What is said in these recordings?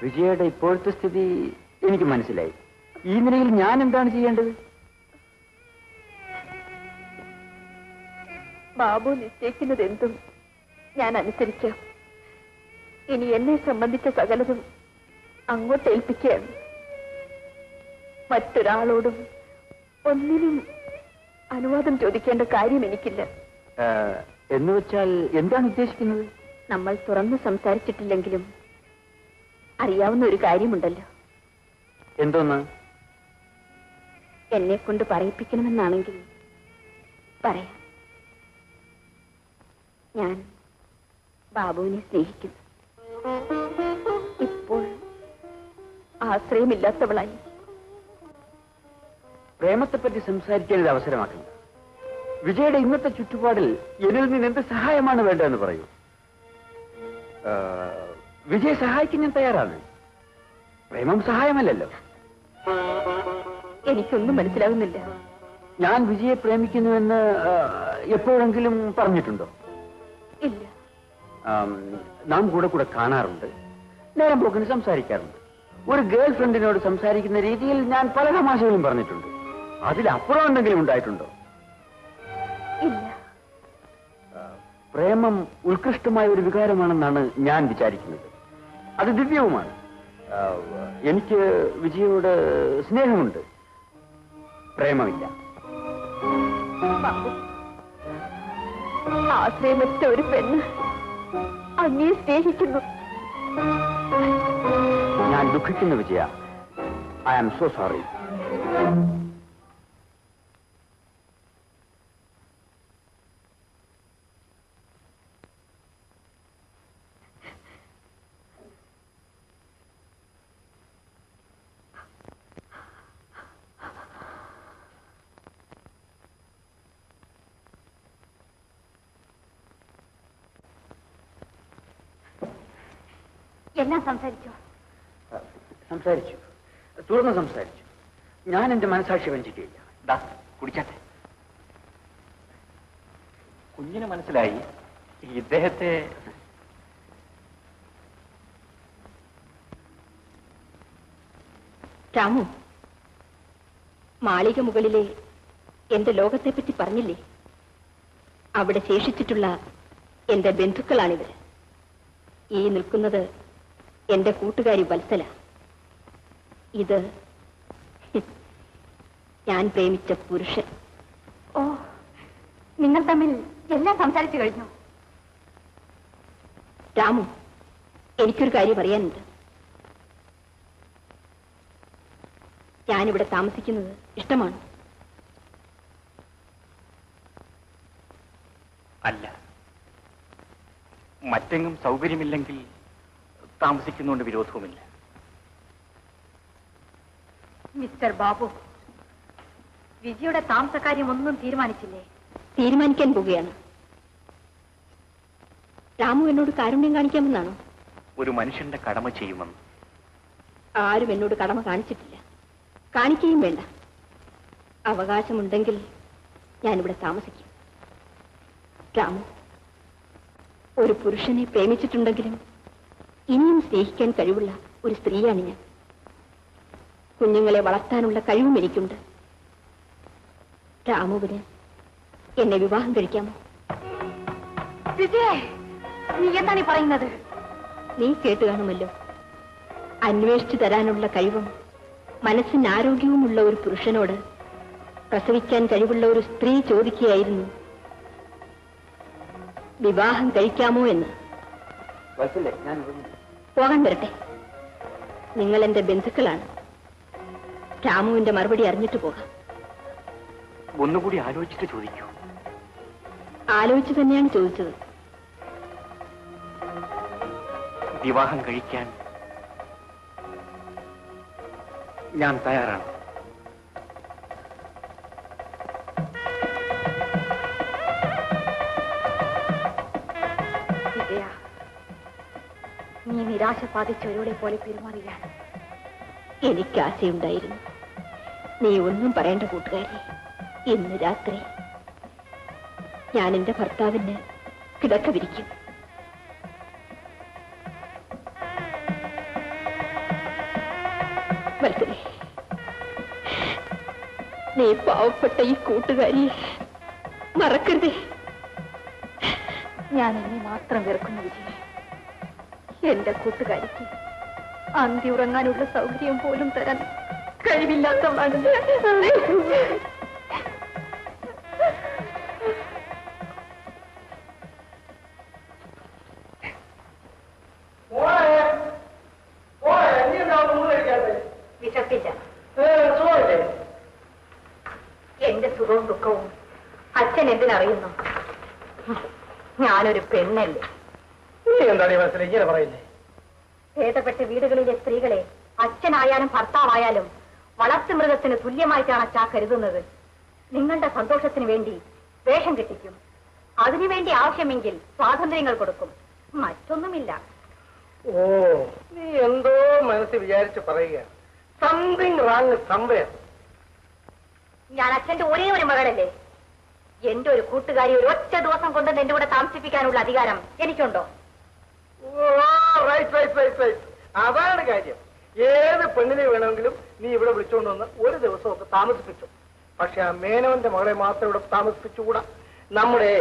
വിജയയുടെ ഇപ്പോഴത്തെ സ്ഥിതി എനിക്ക് മനസ്സിലായി. ഈ നിലയിൽ ഞാൻ എന്താണ് ചെയ്യേണ്ടത്? ബാബു നിശ്ചയിക്കുന്നത് എന്തും ഞാൻ അനുസരിച്ച. ഇനി എന്നെ സംബന്ധിച്ച സകലതും അങ്ങോട്ട് ഏൽപ്പിക്കുകയാണ്. മറ്റൊരാളോടും ഒന്നിനും അനുവാദം ചോദിക്കേണ്ട കാര്യം എനിക്കില്ല. എന്ന് വെച്ചാൽ എന്താണ് ഉദ്ദേശിക്കുന്നത്? നമ്മൾ തുറന്നു സംസാരിച്ചിട്ടില്ലെങ്കിലും അറിയാവുന്ന ഒരു കാര്യമുണ്ടല്ലോ. എന്തോന്ന്? എന്നെ കൊണ്ട് പറയിപ്പിക്കണമെന്നാണെങ്കിൽ പറയാം. ഞാൻ ബാബുവിനെ സ്നേഹിക്കുന്നു. ഇപ്പോൾ ആശ്രയമില്ലാത്തവളായി. പ്രേമത്തെപ്പറ്റി സംസാരിക്കാൻ ഇത് അവസരമാക്കണം. വിജയുടെ ഇന്നത്തെ ചുറ്റുപാടിൽ എന്നിൽ നിന്ന് എന്ത് സഹായമാണ് വേണ്ടതെന്ന് പറയൂ. വിജയെ സഹായിക്കാൻ ഞാൻ തയ്യാറാണ്. പ്രേമം സഹായമല്ലല്ലോ. എനിക്കൊന്നും മനസ്സിലാകുന്നില്ല. ഞാൻ വിജയെ പ്രേമിക്കുന്നുവെന്ന് എപ്പോഴെങ്കിലും പറഞ്ഞിട്ടുണ്ടോ? ഇല്ല. നാം കൂടെ കൂടെ കാണാറുണ്ട്, നേരം പോക്കിന് സംസാരിക്കാറുണ്ട്. ഒരു ഗേൾ ഫ്രണ്ടിനോട് സംസാരിക്കുന്ന രീതിയിൽ ഞാൻ പല തമാശകളും പറഞ്ഞിട്ടുണ്ട്. അതിലപ്പുറം എന്തെങ്കിലും ഉണ്ടായിട്ടുണ്ടോ? ഇല്ല. പ്രേമം ഉത്കൃഷ്ടമായ ഒരു വികാരമാണെന്നാണ് ഞാൻ വിചാരിക്കുന്നത്. അത് ദിവ്യവുമാണ്. എനിക്ക് വിജയോട് സ്നേഹമുണ്ട്, പ്രേമമില്ല. ആശ്രയമറ്റ ഒരു പെണ്ണ് അങ്ങേ സ്നേഹിക്കുന്നു. ഞാൻ ദുഃഖിക്കുന്നു Vijaya. I am so sorry. എല്ലാം സംസാരിച്ചോ? സംസാരിച്ചു, തുറന്ന് സംസാരിച്ചു. ഞാൻ എന്റെ മനസാക്ഷി വഞ്ചിക്കുകയില്ല. ദാ കുടിക്കട്ടെ. കുഞ്ഞിന് മനസ്സിലായി ഇദ്ദേഹത്തെ. രാമു, മാളിക മുകളിലെ എന്റെ ലോകത്തെപ്പറ്റി പറഞ്ഞില്ലേ? അവിടെ ശേഷിച്ചിട്ടുള്ള എന്റെ ബന്ധുക്കളാണിവർ. ഈ നിൽക്കുന്നത് എന്റെ കൂട്ടുകാരി വത്സല. ഇത് ഞാൻ പ്രേമിച്ച പുരുഷൻ. ഓ, നിങ്ങൾ തമ്മിൽ എല്ലാം സംസാരിച്ചു കഴിഞ്ഞു. രാമു, എനിക്കൊരു കാര്യം അറിയാനുണ്ട്. ഞാനിവിടെ താമസിക്കുന്നത് ഇഷ്ടമാണ്? അല്ല, മറ്റെങ്ങും സൗകര്യമില്ലെങ്കിൽ താമസിക്കുന്നതുകൊണ്ട് വിരോധവുമില്ല. മിസ്റ്റർ ബാബു, വിജയുടെ താമസക്കാര്യം ഒന്നും തീരുമാനിച്ചില്ലേ? തീരുമാനിക്കാൻ പോവുകയാണ്. രാമു എന്നോട് കാരുണ്യം കാണിക്കാമെന്നാണോ? ഒരു മനുഷ്യന്റെ കടമ ചെയ്യുമെന്ന്. ആരും എന്നോട് കടമ കാണിച്ചിട്ടില്ല, കാണിക്കുകയും വേണ്ട. അവകാശമുണ്ടെങ്കിൽ ഞാനിവിടെ താമസിക്കും. രാമു, ഒരു പുരുഷനെ പ്രേമിച്ചിട്ടുണ്ടെങ്കിലും ഇനിയും സ്നേഹിക്കാൻ കഴിവുള്ള ഒരു സ്ത്രീയാണ് ഞാൻ. കുഞ്ഞുങ്ങളെ വളർത്താനുള്ള കഴിവും എനിക്കുണ്ട്. രാമുവിന് എന്നെ വിവാഹം കഴിക്കാമോ? നീ എന്താണ് പറയുന്നത്? നീ കേട്ട് കാണുമല്ലോ. അന്വേഷിച്ചു തരാനുള്ള കഴിവും മനസ്സിന് ആരോഗ്യവുമുള്ള ഒരു പുരുഷനോട് പ്രസവിക്കാൻ കഴിവുള്ള ഒരു സ്ത്രീ ചോദിക്കുകയായിരുന്നു, വിവാഹം കഴിക്കാമോ എന്ന്. പോകാൻ വരട്ടെ. നിങ്ങൾ എന്റെ ബന്ധുക്കളാണ്. രാമുവിന്റെ മറുപടി അറിഞ്ഞിട്ട് പോകാം. ഒന്നുകൂടി ആലോചിച്ചിട്ട് ചോദിക്കൂ. ആലോചിച്ച് തന്നെയാണ് ചോദിച്ചത്. വിവാഹം കഴിക്കാൻ ഞാൻ തയ്യാറാണ്. നീ നിരാശ ബാധിച്ചവരോടെ പോലെ പെരുമാറിയാണ്. എനിക്ക് ആശയുണ്ടായിരുന്നു. നീ ഒന്നും പറയേണ്ട കൂട്ടുകാരി. ഇന്ന് രാത്രി ഞാൻ എന്റെ ഭർത്താവിന് കിടക്ക വിരിക്കും. നീ പാവപ്പെട്ട ഈ കൂട്ടുകാരി മറക്കരുതേ. ഞാൻ എന്നെ മാത്രം വെറുക്കുന്ന വിജയ. എന്റെ കൂട്ടുകാരിക്ക് അന്തി ഉറങ്ങാനുള്ള സൗകര്യം പോലും തരാൻ കഴിവില്ലാത്തവളാണ്. വിശ്വസിച്ച എന്റെ സുഖവും ദുഃഖവും അച്ഛൻ എന്തിനറിയുന്നു? ഞാനൊരു പെണ്ണല്ലേ. എന്താണ് മനസ്സിൽ ഇങ്ങനെ പറയുന്നേ? ഭേദപ്പെട്ട വീടുകളിലെ സ്ത്രീകളെ അച്ഛനായാലും ഭർത്താവായാലും വളർത്തുമൃഗത്തിന് തുല്യമായിട്ടാണ് അച്ഛാ കരുതുന്നത്. നിങ്ങളുടെ സന്തോഷത്തിന് വേണ്ടി വേഷം കെട്ടിക്കും. അതിനുവേണ്ടി ആവശ്യമെങ്കിൽ സ്വാതന്ത്ര്യങ്ങൾ കൊടുക്കും. മറ്റൊന്നുമില്ല. ഓ, നീ എന്തോ മനസ്സിൽ വിചാരിച്ച് പറയുക. Something wrong somewhere. ഞാൻ അച്ഛന്റെ ഒരേ ഒരു മകളല്ലേ. എന്റെ ഒരു കൂട്ടുകാരി ഒരു ഒറ്റ ദിവസം കൊണ്ട് എന്റെ കൂടെ താമസിപ്പിക്കാനുള്ള അധികാരം എനിക്കുണ്ടോ? അതാണ് കാര്യം. ഏത് പെണ്ണിനെ വേണമെങ്കിലും നീ ഇവിടെ വിളിച്ചുകൊണ്ടുവന്ന് ഒരു ദിവസമൊക്കെ താമസിപ്പിച്ചു. പക്ഷെ ആ മേനോന്റെ മകളെ മാത്രം ഇവിടെ താമസിപ്പിച്ചുകൂടാ. നമ്മുടെ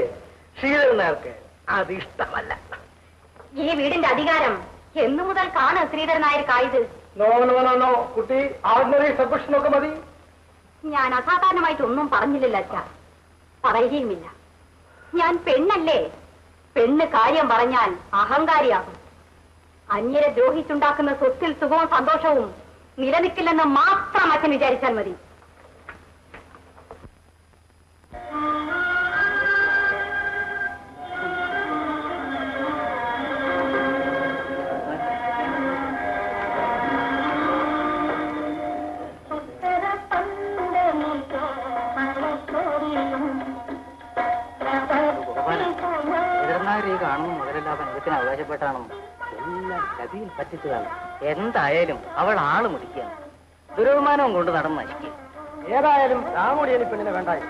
ശ്രീധരനാർക്ക് അതിഷ്ടമല്ല. ഈ വീടിന്റെ അധികാരം എന്നു മുതൽ കാണും ശ്രീധരൻ നായർക്കായത്? നോ നോ നോ നോ കുട്ടി, ഓർഡിനറി സബ്മിഷനൊക്കെ മതി. ഞാൻ അസാധാരണമായിട്ടൊന്നും പറഞ്ഞില്ലല്ലോ അച്ഛാ, പറയുകയുമില്ല. ഞാൻ പെണ്ണല്ലേ. പെണ്ണ് കാര്യം പറഞ്ഞാൽ അഹങ്കാരിയാകും. അന്യരെ ദ്രോഹിച്ചുണ്ടാക്കുന്ന സ്വത്തിൽ സുഖവും സന്തോഷവും നിലനിൽക്കില്ലെന്ന് മാത്രം അച്ഛൻ വിചാരിച്ചാൽ മതി. കാണുന്നു മുതലെല്ലാ ബന്ധത്തിന് അവകാശപ്പെട്ടാണെന്നും എല്ലാം ചതിയിൽ പറ്റിച്ചതാണ്. എന്തായാലും അവൾ ആള് മുടിക്കുകയാണ്. ദുരഭിമാനവും കൊണ്ട് നടന്ന് നശിക്കുക. ഏതായാലും രാമുടിയനി പെണ്ണിനെ വേണ്ടായി.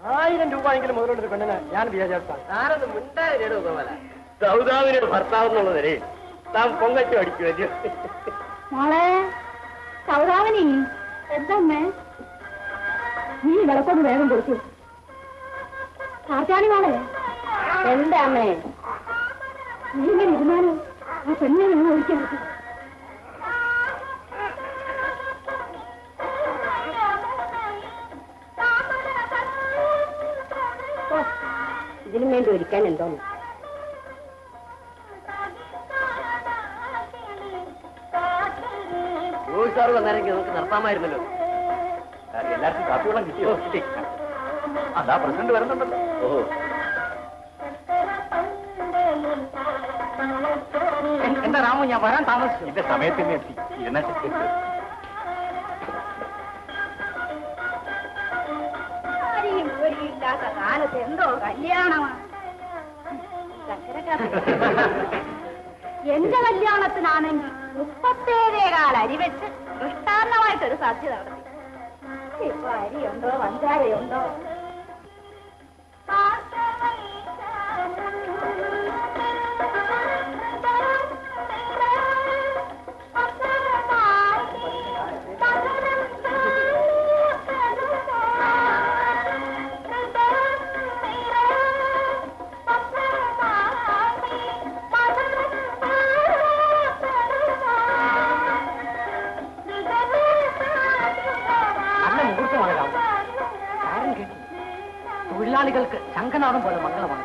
1000 രൂപയെങ്കിലും മുതലുള്ളൊരു പെണ്ണിനെ ഞാൻ വിചാരിച്ചാൽ ആരത് മിണ്ടാതിരോ ഗോപാല. സൗദാവിന്റെ ഭർത്താവെന്നുള്ള നിലയിൽ താൻ പൊങ്കച്ചു അടിക്കുമല്ലോ. മോളെ സൗദാമിനി, എന്തമ്മേ നീ വിളക്കൊന്ന് വേഗം കൊടുത്തു. കാർത്താണി മോളെ, എന്താ അമ്മേ നീ ഇങ്ങനെ ഇരുന്നാലും ആ പെണ്ണിനെ നിങ്ങൾ ഒഴിക്കാൻ പറ്റും. ഇതിനും വേണ്ടി ഒരിക്കാൻ എന്തോന്ന്? സാറ് വന്നാരെങ്കിൽ നമുക്ക് നിർത്താമായിരുന്നല്ലോ. എല്ലാവർക്കും കാപ്പിവെള്ളം കിട്ടിയോ? കിട്ടി. അതാ പ്രസിഡന്റ് വരുന്നുണ്ടല്ലോ. ഓഹോ, എന്താ രാമു, ഞാൻ വരാൻ താമസിച്ചു. ഇതിന്റെ സമയത്തിന് എത്തി. ഇല്ലാത്ത കാലത്ത് എന്തോ കല്യാണമാണ്. എന്റെ കല്യാണത്തിനാണെങ്കിൽ 37 അരി വെച്ച് ദൃഷ്ടാന്തമായിട്ടൊരു സാധ്യത നടത്തി. ഇപ്പൊ അരിയുണ്ടോ പഞ്ചാരയുണ്ടോ? തൊഴിലാളികൾക്ക് ശംഖനാഥം പോലെ മംഗളമാണ്.